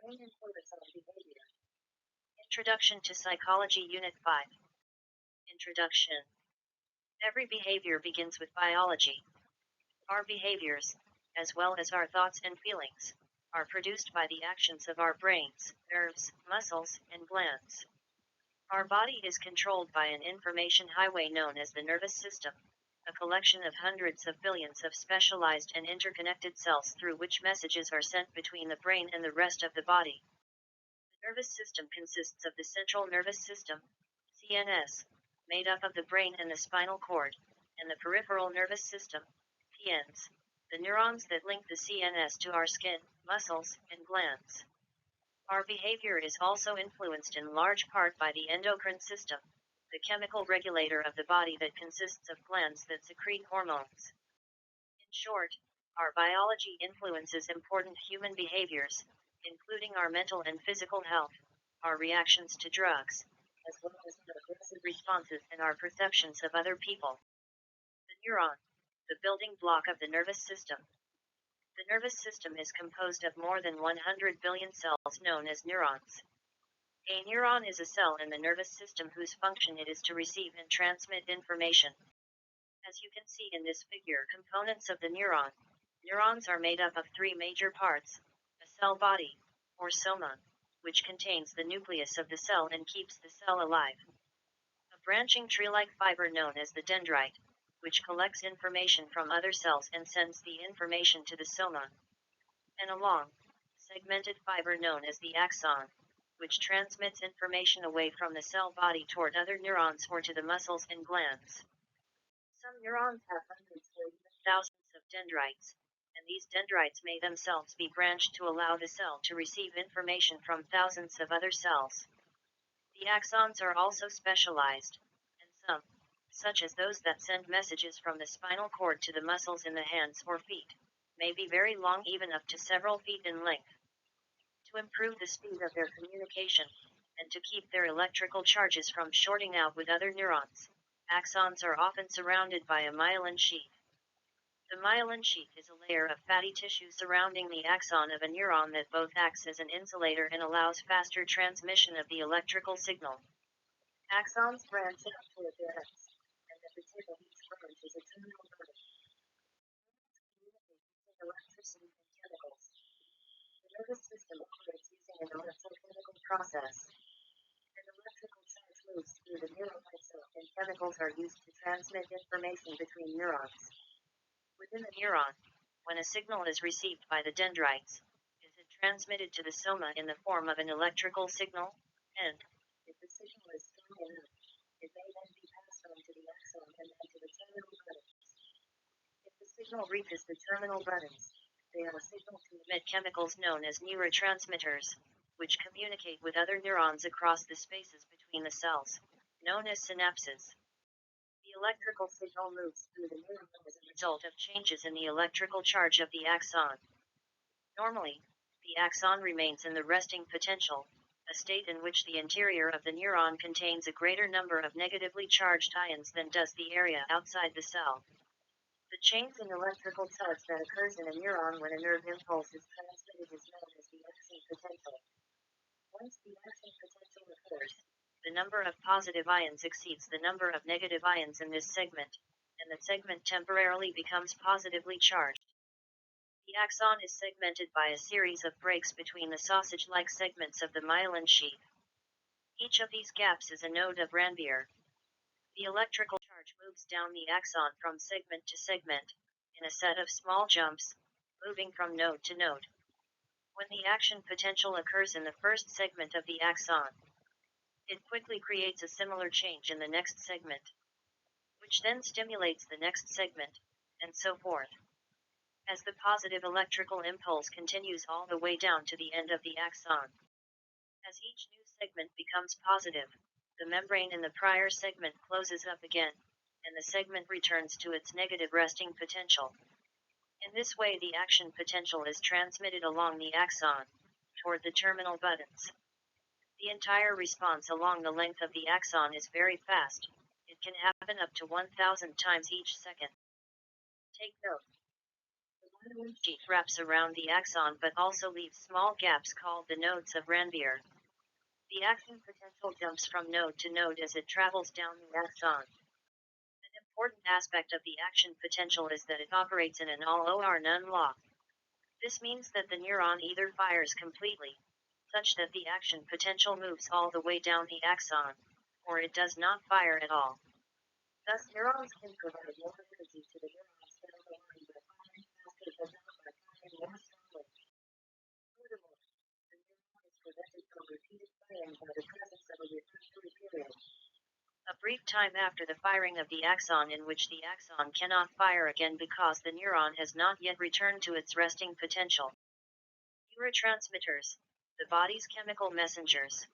Main influence on behavior. Introduction to Psychology Unit 5. Introduction. Every behavior begins with biology. Our behaviors, as well as our thoughts and feelings, are produced by the actions of our brains, nerves, muscles, and glands. Our body is controlled by an information highway known as the nervous system, a collection of hundreds of billions of specialized and interconnected cells through which messages are sent between the brain and the rest of the body. The nervous system consists of the central nervous system, CNS, made up of the brain and the spinal cord, and the peripheral nervous system, PNs, the neurons that link the CNS to our skin, muscles, and glands. Our behavior is also influenced in large part by the endocrine system, the chemical regulator of the body that consists of glands that secrete hormones. In short, our biology influences important human behaviors, including our mental and physical health, our reactions to drugs, as well as our aggressive responses and our perceptions of other people. The neuron, the building block of the nervous system. The nervous system is composed of more than 100 billion cells known as neurons. A neuron is a cell in the nervous system whose function it is to receive and transmit information. As you can see in this figure, components of the neuron. Neurons are made up of three major parts: a cell body, or soma, which contains the nucleus of the cell and keeps the cell alive; a branching tree-like fiber known as the dendrite, which collects information from other cells and sends the information to the soma; and a long, segmented fiber known as the axon, which transmits information away from the cell body toward other neurons or to the muscles and glands. Some neurons have hundreds or even thousands of dendrites, and these dendrites may themselves be branched to allow the cell to receive information from thousands of other cells. The axons are also specialized, and some, such as those that send messages from the spinal cord to the muscles in the hands or feet, may be very long, even up to several feet in length. To improve the speed of their communication, and to keep their electrical charges from shorting out with other neurons, axons are often surrounded by a myelin sheath. The myelin sheath is a layer of fatty tissue surrounding the axon of a neuron that both acts as an insulator and allows faster transmission of the electrical signal. Axons branch out toward their ends, and at the tip of each branch is a terminal button. Neurons communicate using electricity and chemicals. The nervous system operates using an electrochemical process. An electrical charge moves through the neuron itself, and chemicals are used to transmit information between neurons. Within the neuron, when a signal is received by the dendrites, is it transmitted to the soma in the form of an electrical signal, and, if the signal is strong enough, it may then be passed on to the axon and then to the terminal buttons. If the signal reaches the terminal buttons, they are signaled to emit chemicals known as neurotransmitters, which communicate with other neurons across the spaces between the cells, known as synapses. The electrical signal moves through the neuron as a result of changes in the electrical charge of the axon. Normally, the axon remains in the resting potential, a state in which the interior of the neuron contains a greater number of negatively charged ions than does the area outside the cell. The change in electrical charge that occurs in a neuron when a nerve impulse is transmitted is known as the action potential. Once the action potential occurs, the number of positive ions exceeds the number of negative ions in this segment, and the segment temporarily becomes positively charged. The axon is segmented by a series of breaks between the sausage-like segments of the myelin sheath. Each of these gaps is a node of Ranvier. The electrical charge moves down the axon from segment to segment, in a set of small jumps, moving from node to node. When the action potential occurs in the first segment of the axon, it quickly creates a similar change in the next segment, which then stimulates the next segment, and so forth. As the positive electrical impulse continues all the way down to the end of the axon. As each new segment becomes positive, the membrane in the prior segment closes up again, and the segment returns to its negative resting potential. In this way, the action potential is transmitted along the axon, toward the terminal buttons. The entire response along the length of the axon is very fast. It can happen up to 1,000 times each second. Take note. The sheath wraps around the axon but also leaves small gaps called the nodes of Ranvier. The action potential jumps from node to node as it travels down the axon. An important aspect of the action potential is that it operates in an all or none law. This means that the neuron either fires completely, such that the action potential moves all the way down the axon, or it does not fire at all. Thus, neurons can provide more energy to the neurons down the line by firing faster but not by firing more strongly. Furthermore, the neuron is prevented from repeated firing by the presence of a refractory period. A brief time after the firing of the axon in which the axon cannot fire again because the neuron has not yet returned to its resting potential. Neurotransmitters, the body's chemical messengers.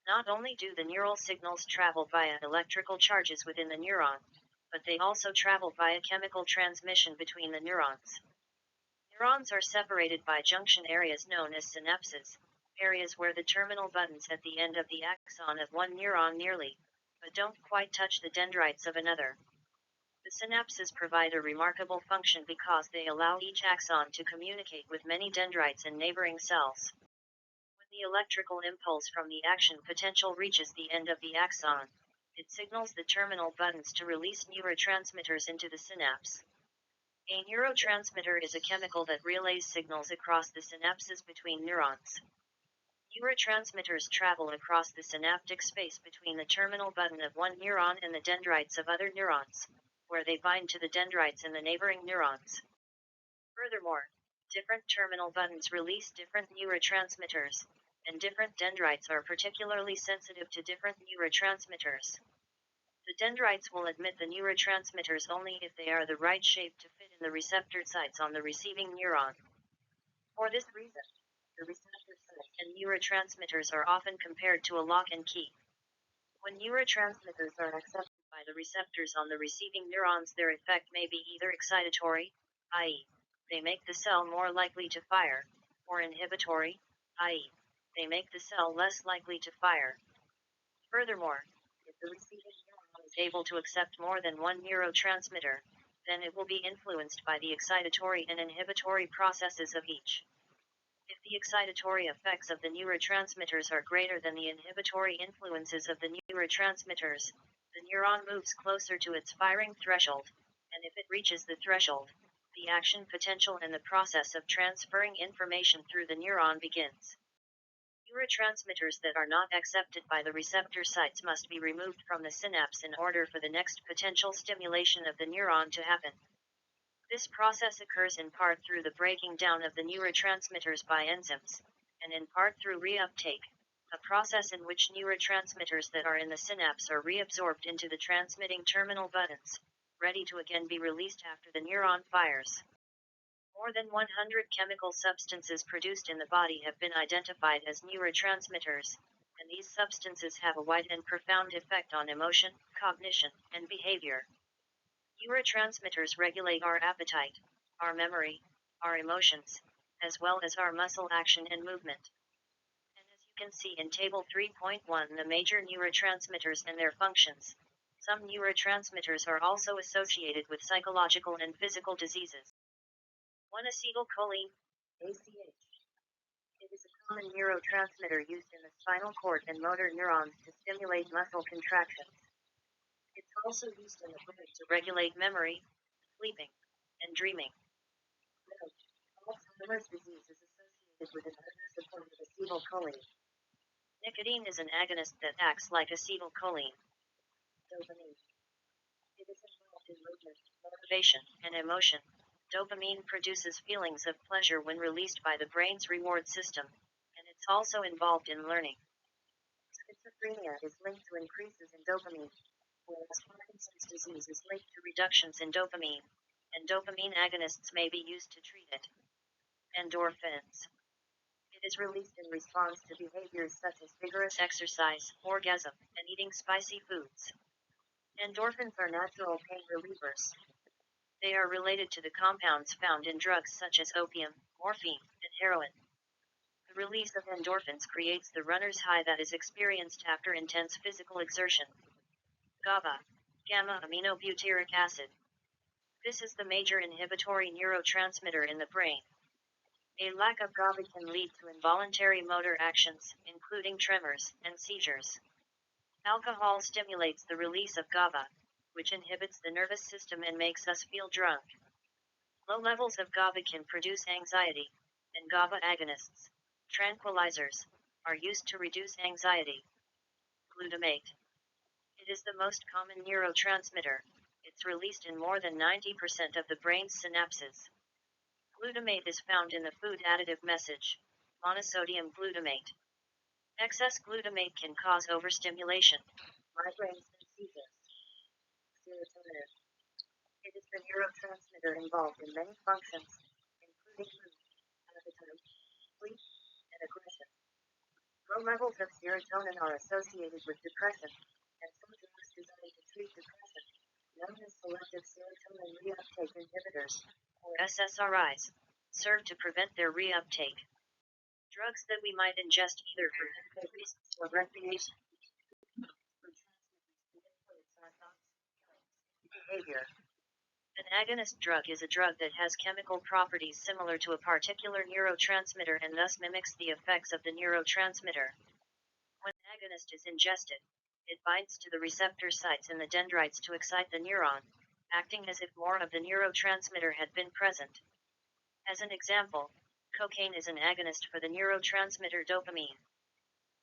Not only do the neural signals travel via electrical charges within the neuron, but they also travel via chemical transmission between the neurons. Neurons are separated by junction areas known as synapses, areas where the terminal buttons at the end of the axon of one neuron nearly, but don't quite touch the dendrites of another. The synapses provide a remarkable function because they allow each axon to communicate with many dendrites and neighboring cells. When the electrical impulse from the action potential reaches the end of the axon, it signals the terminal buttons to release neurotransmitters into the synapse. A neurotransmitter is a chemical that relays signals across the synapses between neurons. Neurotransmitters travel across the synaptic space between the terminal button of one neuron and the dendrites of other neurons, where they bind to the dendrites in the neighboring neurons. Furthermore, different terminal buttons release different neurotransmitters, and different dendrites are particularly sensitive to different neurotransmitters. The dendrites will admit the neurotransmitters only if they are the right shape to fit in the receptor sites on the receiving neuron. For this reason, the receptor sites and neurotransmitters are often compared to a lock and key. When neurotransmitters are accepted by the receptors on the receiving neurons, their effect may be either excitatory, i.e., they make the cell more likely to fire, or inhibitory, i.e., they make the cell less likely to fire. Furthermore, if the receiving neuron is able to accept more than one neurotransmitter, then it will be influenced by the excitatory and inhibitory processes of each. If the excitatory effects of the neurotransmitters are greater than the inhibitory influences of the neurotransmitters, the neuron moves closer to its firing threshold, and if it reaches the threshold, the action potential and the process of transferring information through the neuron begins. Neurotransmitters that are not accepted by the receptor sites must be removed from the synapse in order for the next potential stimulation of the neuron to happen. This process occurs in part through the breaking down of the neurotransmitters by enzymes, and in part through reuptake, a process in which neurotransmitters that are in the synapse are reabsorbed into the transmitting terminal buttons, ready to again be released after the neuron fires. More than 100 chemical substances produced in the body have been identified as neurotransmitters, and these substances have a wide and profound effect on emotion, cognition, and behavior. Neurotransmitters regulate our appetite, our memory, our emotions, as well as our muscle action and movement. And as you can see in Table 3.1, the major neurotransmitters and their functions. Some neurotransmitters are also associated with psychological and physical diseases. 1-acetylcholine, ACH. It is a common neurotransmitter used in the spinal cord and motor neurons to stimulate muscle contractions. It's also used in the brain to regulate memory, sleeping, and dreaming. Note: Alzheimer's disease is associated with an aggressive form of acetylcholine. Nicotine is an agonist that acts like acetylcholine. Dopamine. It is involved in movement, motivation, and emotion. Dopamine produces feelings of pleasure when released by the brain's reward system, and it's also involved in learning. Schizophrenia is linked to increases in dopamine, whereas Parkinson's disease is linked to reductions in dopamine, and dopamine agonists may be used to treat it. Endorphins. It is released in response to behaviors such as vigorous exercise, orgasm, and eating spicy foods. Endorphins are natural pain relievers. They are related to the compounds found in drugs such as opium, morphine, and heroin. The release of endorphins creates the runner's high that is experienced after intense physical exertion. GABA, gamma-aminobutyric acid. This is the major inhibitory neurotransmitter in the brain. A lack of GABA can lead to involuntary motor actions, including tremors and seizures. Alcohol stimulates the release of GABA, which inhibits the nervous system and makes us feel drunk. Low levels of GABA can produce anxiety, and GABA agonists, tranquilizers, are used to reduce anxiety. Glutamate. It is the most common neurotransmitter. It's released in more than 90% of the brain's synapses. Glutamate is found in the food additive message, monosodium glutamate. Excess glutamate can cause overstimulation, migraines, and seizures. Serotonin. It is the neurotransmitter involved in many functions, including mood, appetite, sleep, and aggression. Low levels of serotonin are associated with depression, and some drugs designed to treat depression, known as selective serotonin reuptake inhibitors, or SSRIs, serve to prevent their reuptake. Drugs that we might ingest either for medical reasons or recreation influence our thoughts, feelings, and behavior. An agonist drug is a drug that has chemical properties similar to a particular neurotransmitter and thus mimics the effects of the neurotransmitter. When an agonist is ingested, it binds to the receptor sites in the dendrites to excite the neuron, acting as if more of the neurotransmitter had been present. As an example, cocaine is an agonist for the neurotransmitter dopamine.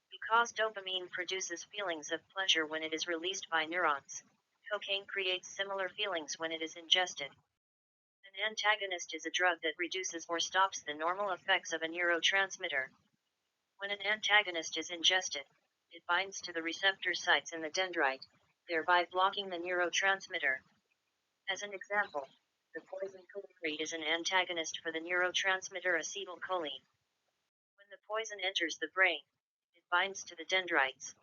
Because dopamine produces feelings of pleasure when it is released by neurons, cocaine creates similar feelings when it is ingested. An antagonist is a drug that reduces or stops the normal effects of a neurotransmitter. When an antagonist is ingested, it binds to the receptor sites in the dendrite, thereby blocking the neurotransmitter. As an example, the poison cocaine is an antagonist for the neurotransmitter acetylcholine. When the poison enters the brain, it binds to the dendrites,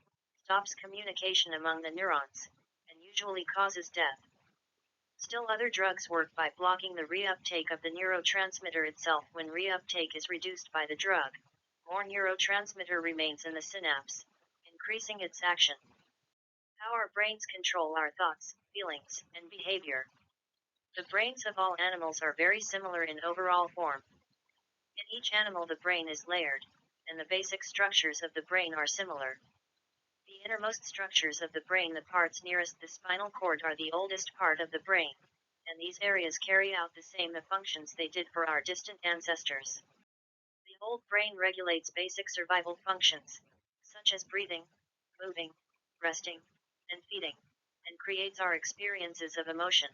stops communication among the neurons, and usually causes death. Still, other drugs work by blocking the reuptake of the neurotransmitter itself. When reuptake is reduced by the drug, more neurotransmitter remains in the synapse, increasing its action. How our brains control our thoughts, feelings, and behavior. The brains of all animals are very similar in overall form. In each animal the brain is layered, and the basic structures of the brain are similar. The innermost structures of the brain, the parts nearest the spinal cord, are the oldest part of the brain, and these areas carry out the same functions they did for our distant ancestors. The old brain regulates basic survival functions, such as breathing, moving, resting, and feeding, and creates our experiences of emotion.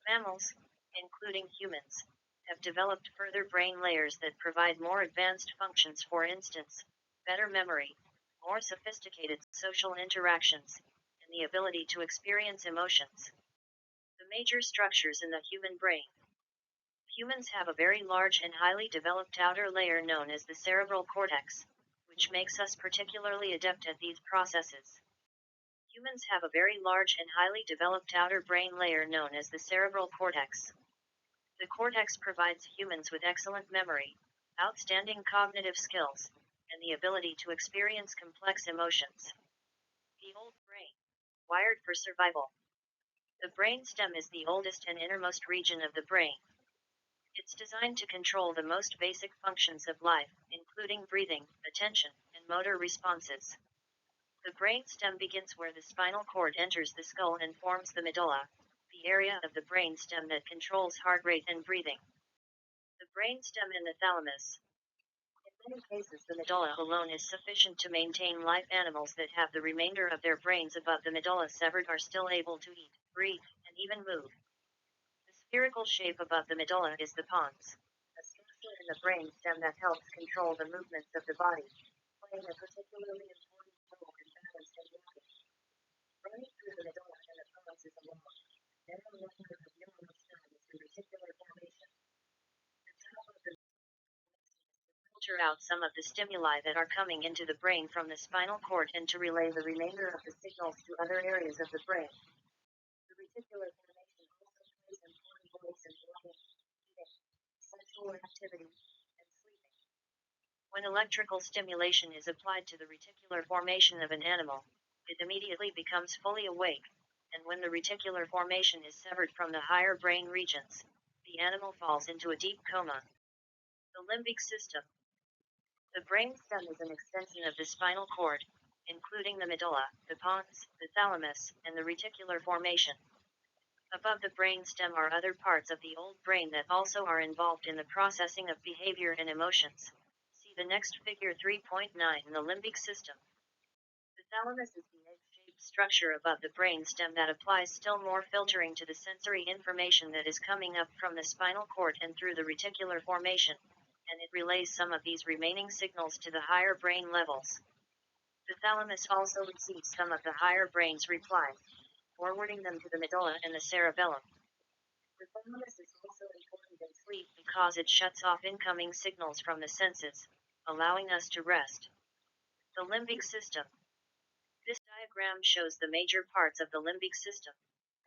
Mammals, including humans, have developed further brain layers that provide more advanced functions, for instance, better memory, more sophisticated social interactions, and the ability to experience emotions. The major structures in the human brain. Humans have a very large and highly developed outer layer known as the cerebral cortex, which makes us particularly adept at these processes. Humans have a very large and highly developed outer brain layer known as the cerebral cortex. The cortex provides humans with excellent memory, outstanding cognitive skills, and the ability to experience complex emotions. The old brain, wired for survival. The brain stem is the oldest and innermost region of the brain. It's designed to control the most basic functions of life, including breathing, attention, and motor responses. The brain stem begins where the spinal cord enters the skull and forms the medulla, the area of the brain stem that controls heart rate and breathing. The brain stem and the thalamus. In many cases, the medulla alone is sufficient to maintain life. Animals that have the remainder of their brains above the medulla severed are still able to eat, breathe, and even move. The spherical shape above the medulla is the pons, a structure in the brain stem that helps control the movements of the body, playing a particularly important role in balance and walking. Running through the medulla and the pons is a long, narrow network of neuronal cells in reticular formation. The top of the filter out some of the stimuli that are coming into the brain from the spinal cord and to relay the remainder of the signals to other areas of the brain. The reticular formation also plays important roles in walking, eating, sexual activity, and sleeping. When electrical stimulation is applied to the reticular formation of an animal, it immediately becomes fully awake, and when the reticular formation is severed from the higher brain regions, the animal falls into a deep coma. The limbic system. The brainstem is an extension of the spinal cord, including the medulla, the pons, the thalamus, and the reticular formation. Above the brainstem are other parts of the old brain that also are involved in the processing of behavior and emotions. See the next figure 3.9 in the limbic system. The thalamus is the egg-shaped structure above the brainstem that applies still more filtering to the sensory information that is coming up from the spinal cord and through the reticular formation, and it relays some of these remaining signals to the higher brain levels. The thalamus also receives some of the higher brain's replies, forwarding them to the medulla and the cerebellum. The thalamus is also important in sleep because it shuts off incoming signals from the senses, allowing us to rest. The limbic system. This diagram shows the major parts of the limbic system,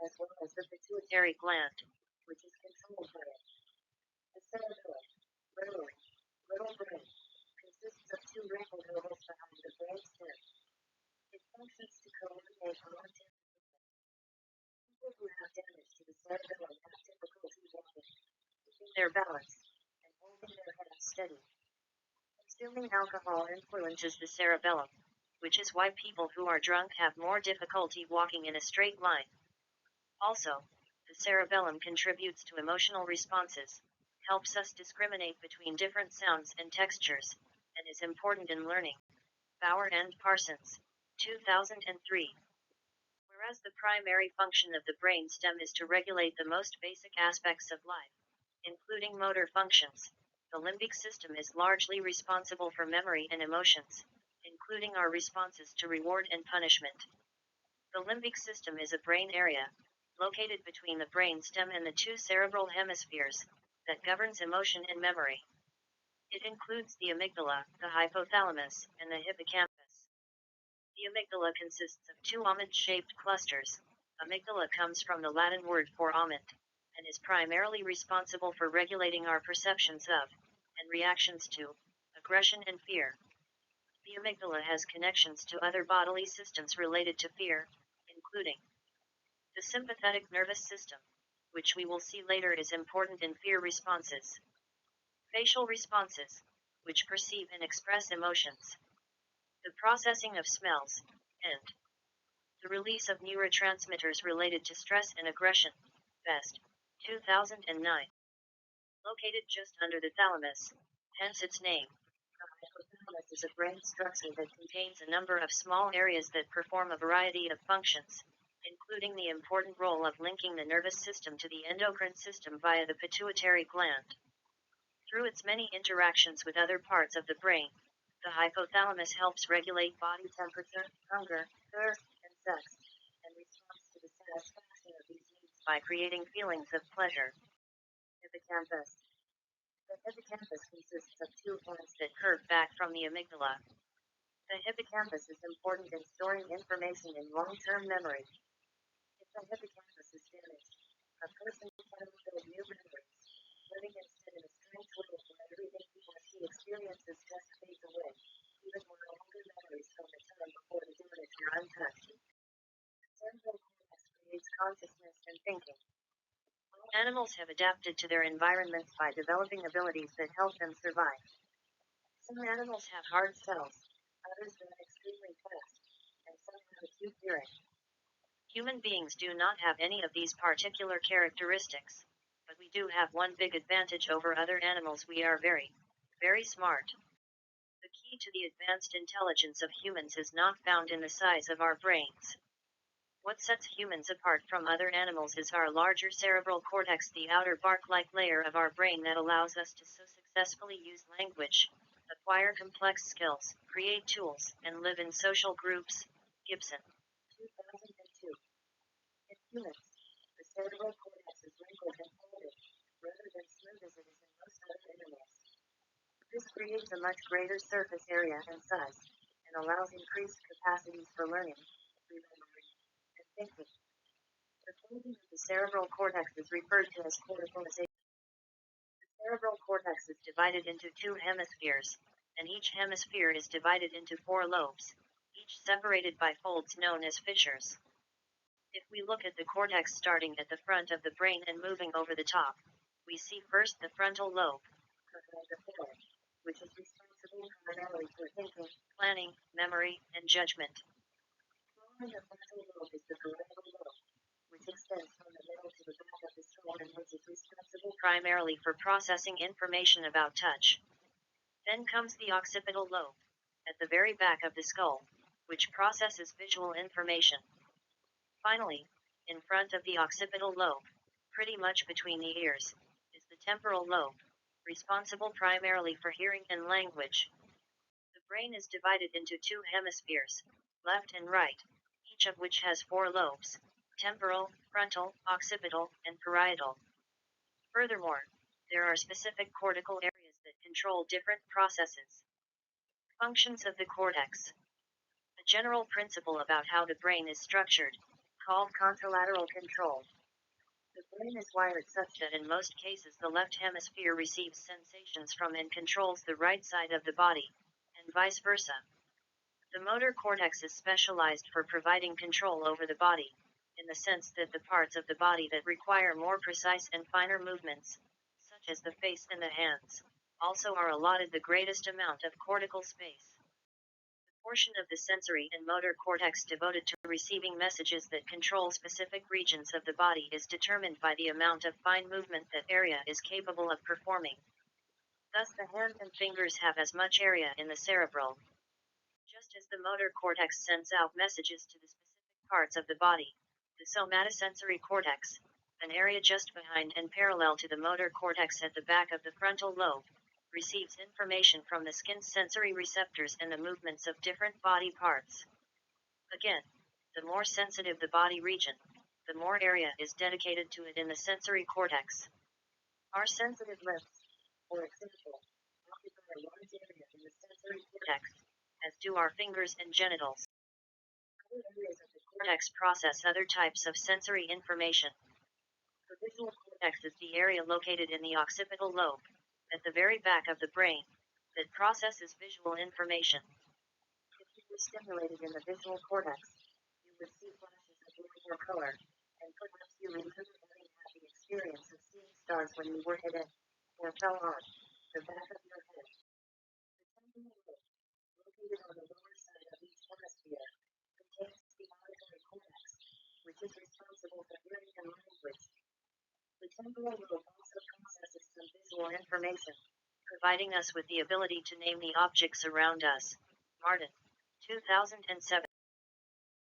as well as the pituitary gland, which is controlled by it. The cerebellum, literally, little brain, consists of two wrinkled ovals behind the brain stem. It functions to coordinate cognitive. People who have damage to the cerebellum have difficulty walking, keeping their balance, and holding their head steady. Consuming alcohol influences the cerebellum, which is why people who are drunk have more difficulty walking in a straight line. Also, the cerebellum contributes to emotional responses, helps us discriminate between different sounds and textures, and is important in learning. Bauer and Parsons, 2003. Whereas the primary function of the brain stem is to regulate the most basic aspects of life, including motor functions, the limbic system is largely responsible for memory and emotions, including our responses to reward and punishment. The limbic system is a brain area, located between the brain stem and the two cerebral hemispheres, that governs emotion and memory. It includes the amygdala, the hypothalamus, and the hippocampus. The amygdala consists of two almond-shaped clusters. Amygdala comes from the Latin word for almond, and is primarily responsible for regulating our perceptions of, and reactions to, aggression and fear. The amygdala has connections to other bodily systems related to fear, including the sympathetic nervous system, which we will see later is important in fear responses. Facial responses, which perceive and express emotions. The processing of smells, and the release of neurotransmitters related to stress and aggression. Best, 2009. Located just under the thalamus, hence its name. The hypothalamus is a brain structure that contains a number of small areas that perform a variety of functions, including the important role of linking the nervous system to the endocrine system via the pituitary gland. Through its many interactions with other parts of the brain, the hypothalamus helps regulate body temperature, hunger, thirst, and sex, and responds to the satisfaction of these needs by creating feelings of pleasure. Hippocampus. The hippocampus consists of two horns that curve back from the amygdala. The hippocampus is important in storing information in long-term memory. If the hippocampus is damaged, a person cannot build new memories, living instead in a strange world where everything he or she experiences just fades away, even while older memories from the time before the damage are untouched. Cerebral cortex creates consciousness and thinking. All animals have adapted to their environments by developing abilities that help them survive. Some animals have hard cells, others run extremely fast, and some have acute hearing. Human beings do not have any of these particular characteristics, but we do have one big advantage over other animals: we are very, very smart. The key to the advanced intelligence of humans is not found in the size of our brains. What sets humans apart from other animals is our larger cerebral cortex, the outer bark-like layer of our brain that allows us to so successfully use language, acquire complex skills, create tools, and live in social groups. Gibson, 2002. In humans, the cerebral cortex is wrinkled and folded, rather than smooth as it is in most other animals. This creates a much greater surface area and size, and allows increased capacities for learning, remembering, and thinking. The folding of the cerebral cortex is referred to as corticalization. The cerebral cortex is divided into two hemispheres, and each hemisphere is divided into 4 lobes, each separated by folds known as fissures. If we look at the cortex starting at the front of the brain and moving over the top, we see first the frontal lobe, which is responsible primarily for thinking, planning, memory, and judgment. Following the frontal lobe is the parietal lobe, which extends from the middle to the back of the skull and which is responsible primarily for processing information about touch. Then comes the occipital lobe, at the very back of the skull, which processes visual information. Finally, in front of the occipital lobe, pretty much between the ears, is the temporal lobe, responsible primarily for hearing and language. The brain is divided into two hemispheres, left and right, each of which has four lobes: temporal, frontal, occipital, and parietal. Furthermore, there are specific cortical areas that control different processes. Functions of the cortex. A general principle about how the brain is structured, called contralateral control. The brain is wired such that in most cases the left hemisphere receives sensations from and controls the right side of the body, and vice versa. The motor cortex is specialized for providing control over the body, in the sense that the parts of the body that require more precise and finer movements, such as the face and the hands, also are allotted the greatest amount of cortical space. The portion of the sensory and motor cortex devoted to receiving messages that control specific regions of the body is determined by the amount of fine movement that area is capable of performing. Thus the hand and fingers have as much area in the cerebral. Just as the motor cortex sends out messages to the specific parts of the body, the somatosensory cortex, an area just behind and parallel to the motor cortex at the back of the frontal lobe, receives information from the skin's sensory receptors and the movements of different body parts. Again, the more sensitive the body region, the more area is dedicated to it in the sensory cortex. Our sensitive lips, for example, occupy a large area in the sensory cortex, as do our fingers and genitals. Other areas of the cortex process other types of sensory information. The visual cortex is the area located in the occipital lobe, at the very back of the brain, that processes visual information. If you were stimulated in the visual cortex, you would see flashes of light or color, and perhaps you would have the experience of seeing stars when you were hit in, or fell on, the back of your head. The temporal lobe, located on the lower side of each hemisphere, contains the auditory cortex, which is responsible for hearing and language. The temporal lobe also processes some visual information, providing us with the ability to name the objects around us. Martin, 2007.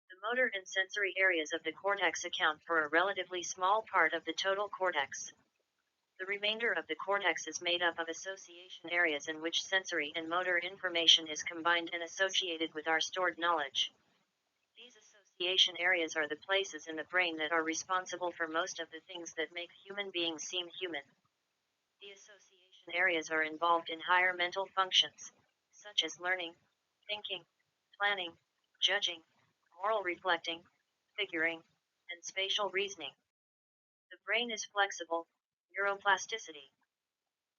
The motor and sensory areas of the cortex account for a relatively small part of the total cortex. The remainder of the cortex is made up of association areas in which sensory and motor information is combined and associated with our stored knowledge. These association areas are the places in the brain that are responsible for most of the things that make human beings seem human. The association areas are involved in higher mental functions, such as learning, thinking, planning, judging, moral reflecting, figuring, and spatial reasoning. The brain is flexible, neuroplasticity.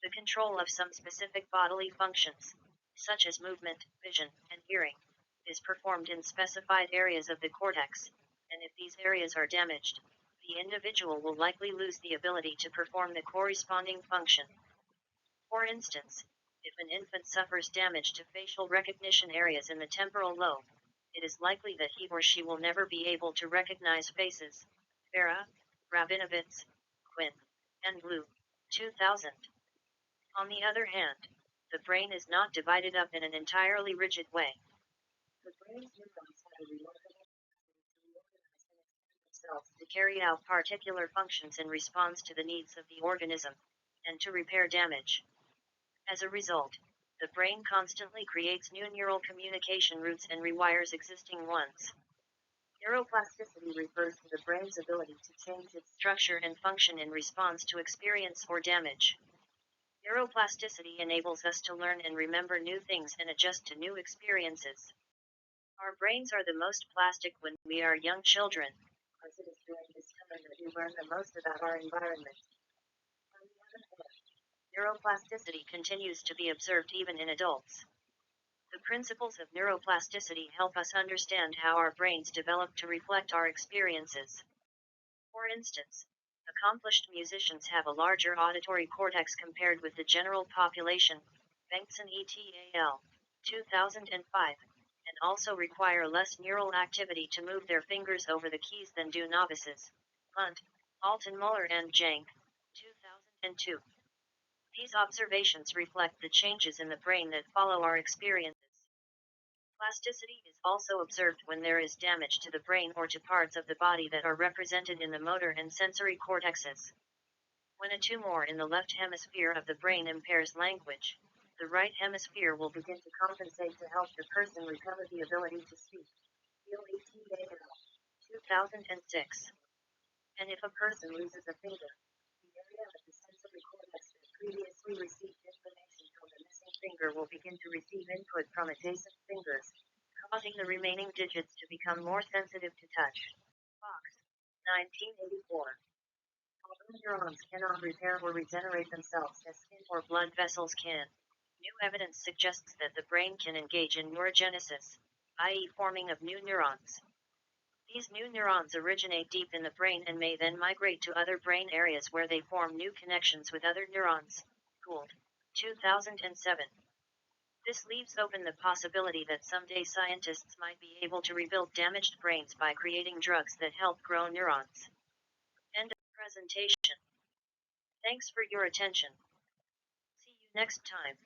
The control of some specific bodily functions, such as movement, vision, and hearing, is performed in specified areas of the cortex, and if these areas are damaged, the individual will likely lose the ability to perform the corresponding function. For instance, if an infant suffers damage to facial recognition areas in the temporal lobe, it is likely that he or she will never be able to recognize faces. Vera, Rabinovitz, Quinn, and Blue, 2000. On the other hand, the brain is not divided up in an entirely rigid way. The brain's neurons have a remarkable capacity to reorganize and expand themselves to carry out particular functions in response to the needs of the organism, and to repair damage. As a result, the brain constantly creates new neural communication routes and rewires existing ones. Neuroplasticity refers to the brain's ability to change its structure and function in response to experience or damage. Neuroplasticity enables us to learn and remember new things and adjust to new experiences. Our brains are the most plastic when we are young children, as it is during this time that we learn the most about our environment. On the other hand, neuroplasticity continues to be observed even in adults. The principles of neuroplasticity help us understand how our brains develop to reflect our experiences. For instance, accomplished musicians have a larger auditory cortex compared with the general population, Bengtson et al. 2005, and also require less neural activity to move their fingers over the keys than do novices, Hunt, Alton-Muller and Jank, 2002. These observations reflect the changes in the brain that follow our experiences. Plasticity is also observed when there is damage to the brain or to parts of the body that are represented in the motor and sensory cortexes. When a tumor in the left hemisphere of the brain impairs language, the right hemisphere will begin to compensate to help the person recover the ability to speak. 2006. And if a person loses a finger, the area of the sensory cortex that previously received information from the missing finger will begin to receive input from adjacent fingers, causing the remaining digits to become more sensitive to touch. Fox, 1984. Although neurons cannot repair or regenerate themselves as skin or blood vessels can, new evidence suggests that the brain can engage in neurogenesis, i.e. forming of new neurons. These new neurons originate deep in the brain and may then migrate to other brain areas where they form new connections with other neurons. Gould, 2007. This leaves open the possibility that someday scientists might be able to rebuild damaged brains by creating drugs that help grow neurons. End of presentation. Thanks for your attention. See you next time.